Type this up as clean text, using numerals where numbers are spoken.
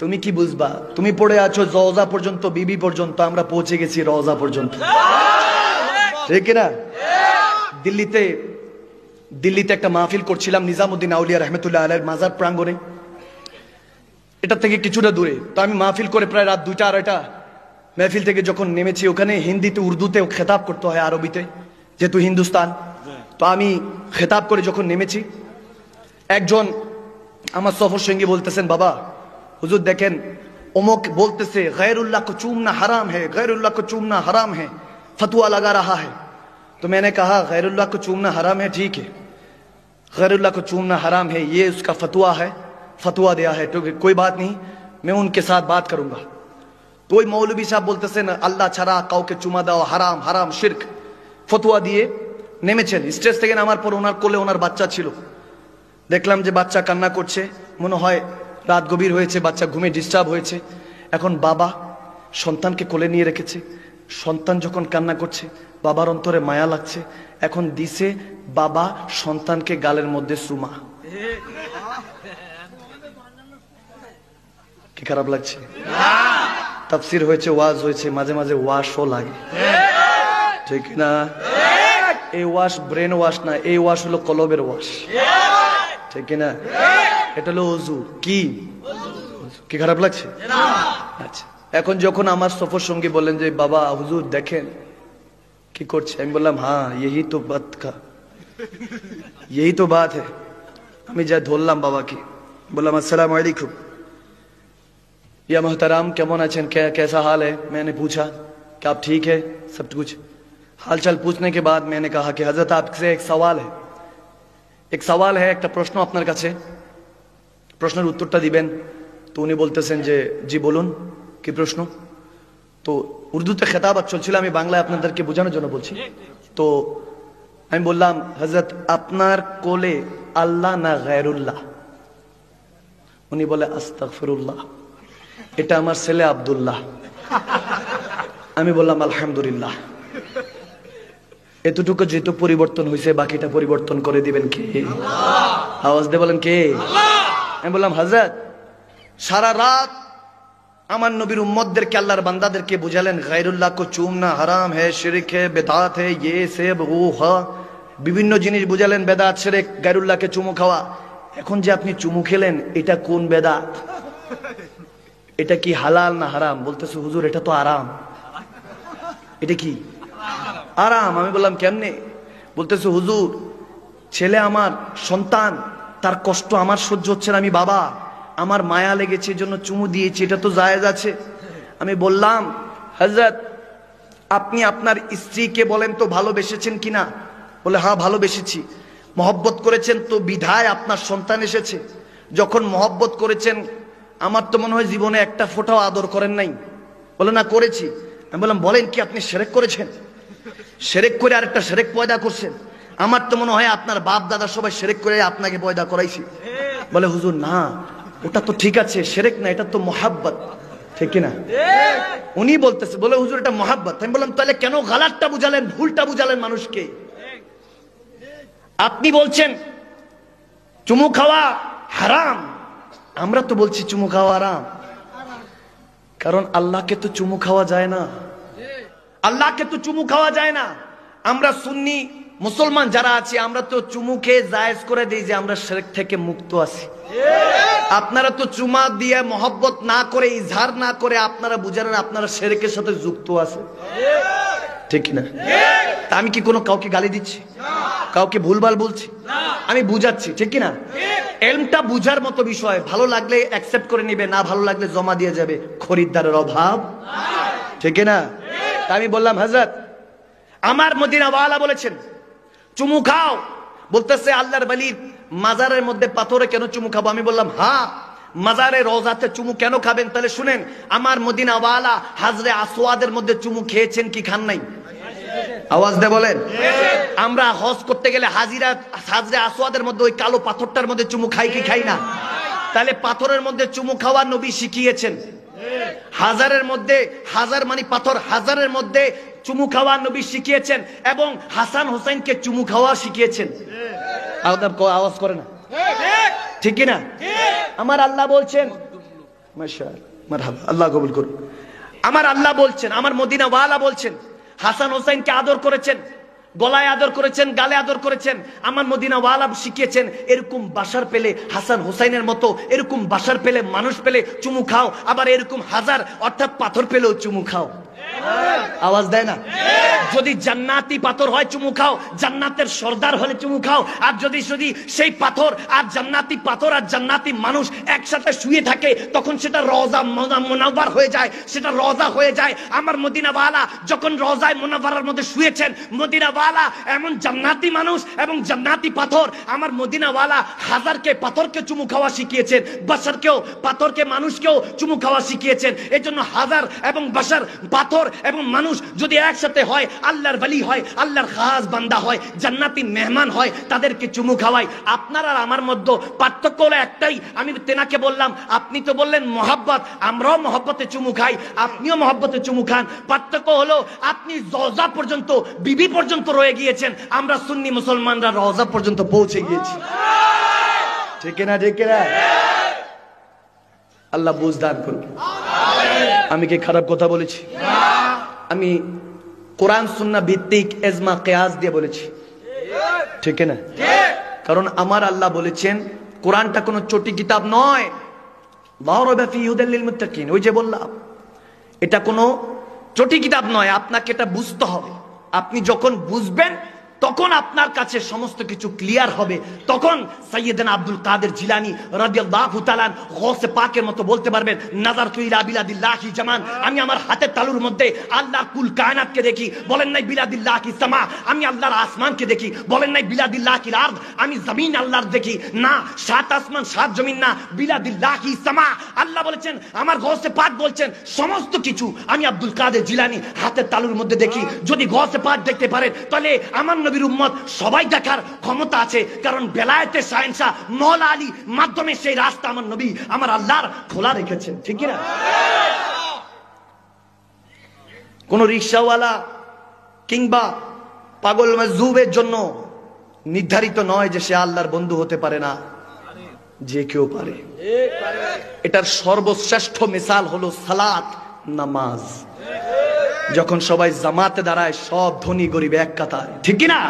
তুমি কি বুঝবা? তুমি পড়ে আছো রওজা পর্যন্ত, বিবি পর্যন্ত, আমরা পৌঁছে গেছি রওজা পর্যন্ত, ঠিক না? দিল্লিতে একটা মাহফিল করছিলাম নিজামুদ্দিন আউলিয়া রহমতুল্লাহ আলাইহির মাজার প্রাঙ্গণে, এটা থেকে কিছুটা দূরে। তো আমি মাহফিল করে প্রায় রাত 2টা 2:30 মাহফিল থেকে যখন নেমেছি, ওখানে হিন্দিতে উর্দুতে খেতাব করতে হয়, আরবিতে, যেহেতু হিন্দুস্তান। তো আমি খেতাব করে যখন নেমেছি, একজন আমার সফর সঙ্গী বলতেছেন, বাবা হুজুর দেখেন অমুক বলতেছে গैरुल्लाह को चूमना हराम है, गैरुल्लाह को चूमना हराम है, फतवा लगा रहा है। तो मैंने कहा गैरुल्लाह को चूमना हराम है, ठीक है, गैरुल्लाह को चूमना हराम है, ये उसका फतवा है, फतवा दिया है, तो कोई बात नहीं, मैं उनके साथ बात करूंगा। तो ওই মৌলভী সাহেব বলতেছেন আল্লাহ ছাড়া কাউকে চুমা দেওয়া হারাম, হারাম, শিরক, ফতোয়া দিয়ে নেমেছেন। স্টেজ থেকে নামার পর ওনার কোলে ওনার বাচ্চা ছিল, দেখলাম যে বাচ্চা কান্না করছে, মনে হয় রাত গভীর হয়েছে, বাচ্চা ঘুমে ডিস্টার্ব হয়েছে। এখন বাবা সন্তানকে কোলে নিয়ে রেখেছে, সন্তান যখন কান্না করছে বাবার অন্তরে মায়া লাগছে, এখন দিছে বাবা সন্তানকে গালের মধ্যে চুমা। কি খারাপ লাগছে? তাফসীর হয়েছে, ওয়াজ হয়েছে, মাঝে মাঝে ওয়াশও লাগে, ঠিক না? এই ওয়াশ ব্রেন ওয়াশ না, এই ওয়াশ হলো কলবের ওয়াশ, ঠিক না? এটা হলো ওযু। কি খারাপ লাগছে? আচ্ছা, এখন যখন আমার সফর সঙ্গী বললেন যে বাবা হুজুর দেখেন কি করছে, আমি বললাম হ্যাঁ यही तो बात का, यही तो बात है। আমি যা ধরলাম বাবাকে, বললাম अस्सलाम वालेकुम या मोहतरम, কেমন আছেন, कैसा हाल है? मैंने पूछा कि आप ठीक है, सब कुछ हालचाल पूछने के बाद मैंने कहा कि हजरत आपसे एक सवाल है, একটা প্রশ্ন আপনার কাছে, প্রশ্নের উত্তরটা দিবেন। তো উনি বলতেছেন যে জি বলুন, কি প্রশ্ন? তো উর্দুতে খেতাবাত চলছিল, আমি বাংলায় আপনাদেরকে বোঝানোর জন্য বলছি। তো আমি বললাম হযরত আপনার কোলে আল্লাহ না গায়রুল্লাহ? উনি বলে আস্তাগফিরুল্লাহ, এটা আমার ছেলে আব্দুল্লাহ। আমি বললাম আলহামদুলিল্লাহ। এতটুকু যেহেতু পরিবর্তন হয়েছে, বাকিটা পরিবর্তন করে দিবেন কে? আওয়াজ দিয়ে বলেন কে? আমি বললাম হযরত সারা রাত আমার নবীর উম্মতদেরকে, আল্লাহর বান্দাদেরকে বুঝালেন গায়রুল্লাহ কো চুমনা হারাম হে, শিরক হে, বেদাত হে, ইয়ে সেব ও হা, বিভিন্ন জিনিস বুঝালেন, বেদাত, শিরক, গায়রুল্লাহকে চুমু খাওয়া। এখন যে আপনি চুমু খেলেন, এটা কোন বেদাত? এটা কি হালাল না হারাম? বলতেছে হুজুর এটা তো আরাম। এটা কি আরাম? আমি বললাম কেমনে? বলতেছে হুজুর ছেলে আমার, সন্তান, তার কষ্ট আমার সহ্য হচ্ছে না, আমি বাবা, আমার মায়া লেগেছে, জন্য চুমু দিয়েছি, এটা তো জায়েজ আছে। আমি বললাম হযরত আপনি আপনার স্ত্রীকে বলেন তো ভালোবেসেছেন কিনা? বলে হ্যাঁ ভালোবেসেছি। মহব্বত করেছেন তো বিধায় আপনার সন্তান এসেছে। যখন মহব্বত করেছেন, আমার তো মনে হয় জীবনে একটা ফোঁটাও আদর করেন নাই। বলে না করেছি। আমি বললাম বলেন কি আপনি শিরক করেছেন? শিরক করে আরেকটা শিরক পয়দা করছেন। আমার তো মনে হয় আপনার বাপ দাদা সবাই শিরক করে আপনাকে পয়দা করাইছে। বলে হুজুর না, ওটা তো ঠিক আছে, শিরক না, এটা তো মোহাব্বত, ঠিক কি না? উনি বলতেছে, বলে হুজুর এটা মোহাব্বত। আমি বললাম তাহলে কেন গালাতটা বুঝালেন, ভুলটা বুঝালেন মানুষকে? আপনি বলছেন চুমু খাওয়া হারাম, আমরা তো বলছি চুমু খাওয়া হারাম, কারণ আল্লাহকে তো চুমু খাওয়া যায় না, আল্লাহকে তো চুমু খাওয়া যায় না। আমরা সুন্নি মুসলমান যারা আছি, আমরা তো চুমু খেয়ে জায়েজ করে দিই যে আমরা শিরক থেকে মুক্ত আছি। আপনারা তো চুমা দিয়ে মহব্বত না করে, ইজহার না করে আপনারা বুঝালেন আপনারা শিরকের সাথে যুক্ত আছে, ঠিক না? তা আমি কি কোনো কাউকে গালি দিচ্ছি, কাউকে ভুলভাল বলছি? আমি বুঝাচ্ছি, ঠিক কি না? এলমটা বুঝার মতো বিষয়, ভালো লাগলে অ্যাকসেপ্ট করে নিবে, না ভালো লাগলে জমা দিয়ে যাবে, খরিদ্দারের অভাব, ঠিক না? আমি বললাম হযরত আমার মদিনাওয়ালা বলেছেন চুমু খাও। বলতেছে আল্লাহর ওয়ালির মাজারের মধ্যে পাথরে কেন চুমু খাবো? আমি বললাম হ্যাঁ, মাজারে রওজাতে চুমু কেন খাবেন? তাহলে শুনেন, আমার মদিনাওয়ালা হাজরে আসওয়াদের মধ্যে চুমু খেয়েছেন কি খান নাই? আওয়াজ দিয়ে বলেন। আমরা হজ করতে গেলে হাজরে আসওয়াদের মধ্যে ওই কালো পাথরটার মধ্যে চুমু খাই কি খাই না? তাহলে পাথরের মধ্যে চুমু খাওয়া নবী শিখিয়েছেন। হাজারের মধ্যে, হাজার মানে পাথর, হাজারের মধ্যে চুমু খাওয়া নবী শিখিয়েছেন, এবং হাসান হোসেনকে চুমু খাওয়া শিখিয়েছেন। আওয়াজ করে না, ঠিক কি না? আমার আল্লাহ বলছেন মাশাআল্লাহ, মারহাবা, আল্লাহ কবুল করুন। আমার আল্লাহ বলছেন, আমার মদিনা ওয়ালা বলছেন, হাসান হোসেনকে আদর করেছেন, গলায় আদর করেছেন, গালে আদর করেছেন। আমার মদিনা ওয়ালা শিখিয়েছেন এরকম বাসার পেলে হাসান হোসেনের মতো এরকম বাসার পেলে মানুষ পেলে চুমু খাও, আবার এরকম হাজার অর্থাৎ পাথর পেলেও চুমু খাও। আওয়াজ দেয় না? যদি জান্নাতি পাথর হয় চুমু খাও, জান্নাতের সর্দার হলে চুমু খাও। আর যদি সেই পাথর আর জান্নাতি পাথর আর জান্নাতি মানুষ একসাথে শুয়ে থাকে, তখন সেটা রওজা মুনাওয়ার হয়ে যায়, সেটা রওজা হয়ে যায়। আমার মদিনা ওয়ালা যখন রওজায়ে মুনাওয়ারার মধ্যে শুয়েছেন, মদিনা ওয়ালা এমন জান্নাতি মানুষ এবং জান্নাতি পাথর, আমার মদিনা ওয়ালা হাজারকে পাথরকে চুমু খাওয়া শিখিয়েছেন, বাশারকেও পাথরকে মানুষকেও চুমু খাওয়া শিখিয়েছেন। এজন্য হাজার এবং বাশার, পাথর এবং মানুষ যদি একসাথে হয়, আল্লাহর ওলি হয়, আল্লাহর খাস বান্দা হয়, জান্নাতি মেহমান হয়, তাদেরকে চুমু খাওয়াই। আপনার আর আমার মধ্যে পার্থক্য হলো একটাই। আমি তেনাকে বললাম, আপনি তো বললেন মহব্বত, আমরাও মহব্বতে চুমু খাই, আপনিও মহব্বতে চুমু খান। পার্থক্য হলো আপনি রওজা পর্যন্ত, বিবি পর্যন্ত রয়ে গিয়েছেন, আমরা সুন্নি মুসলমানরা রওজা পর্যন্ত পৌঁছে গিয়েছি। ঠিক না? ঠিক না? আল্লাহ বুঝ দান করুন। আমি কি খারাপ কথা বলেছি? আমি কোরআন সুন্নাহ ভিত্তিক ইজমা কিয়াস দিয়ে বলেছি, ঠিক না? কারণ আমার আল্লাহ বলেছেন কোরআনটা কোনো চটি কিতাব নয়। লা রাইবা ফীহি হুদাল লিল মুত্তাকিন। ওই যে বললাম, এটা কোনো চটি কিতাব নয়, আপনাকে এটা বুঝতে হবে। আপনি যখন বুঝবেন তখন আপনার কাছে সমস্ত কিছু ক্লিয়ার হবে। তখন সাইয়েদনা আব্দুল কাদের জিলানী রাদিয়াল্লাহু তাআলা গৌসে পাকের মতো বলতে পারবেন, নাযারতু ইলা বিলাদিল্লাহি জামান, আমি আমার হাতের তালুর মধ্যে আল্লাহর কুল কায়নাতকে দেখি। বলেন নাই বিলাদিল্লাহি সামা, আমি আল্লাহর আসমানকে দেখি। বলেন নাই বিলাদিল্লাহিল আরদ, আমি জমিন আল্লাহর দেখি। না, সাত আসমান সাত জমিন না, বিলাদিল্লাহি সামা। আল্লাহ বলেছেন, আমার গৌসে পাক বলছেন, সমস্ত কিছু আমি আব্দুল কাদের জিলানী হাতের তালুর মধ্যে দেখি। যদি গৌসে পাক দেখতে পারেন, তাহলে আমার নবীর উম্মত সবাই দেখার ক্ষমতা আছে। কারণ বেলায়েতে শাহেনশাহ মওলা আলী মাধ্যমে সেই রাস্তা আমার নবী আমার আল্লাহর খোলা রেখেছেন, ঠিক না? কোন রিকশাওয়ালা কিংবা পাগল মাজুবের জন্য নির্ধারিত নয় যে সে আল্লাহর বন্ধু হতে পারে না, যে কেউ পারে। এটার সর্বশ্রেষ্ঠ মিসাল হলো সালাত, নামাজ। যখন সবাই জামাতে দাঁড়ায়, সব ধনী গরিব এক কাতারে, ঠিক কি না?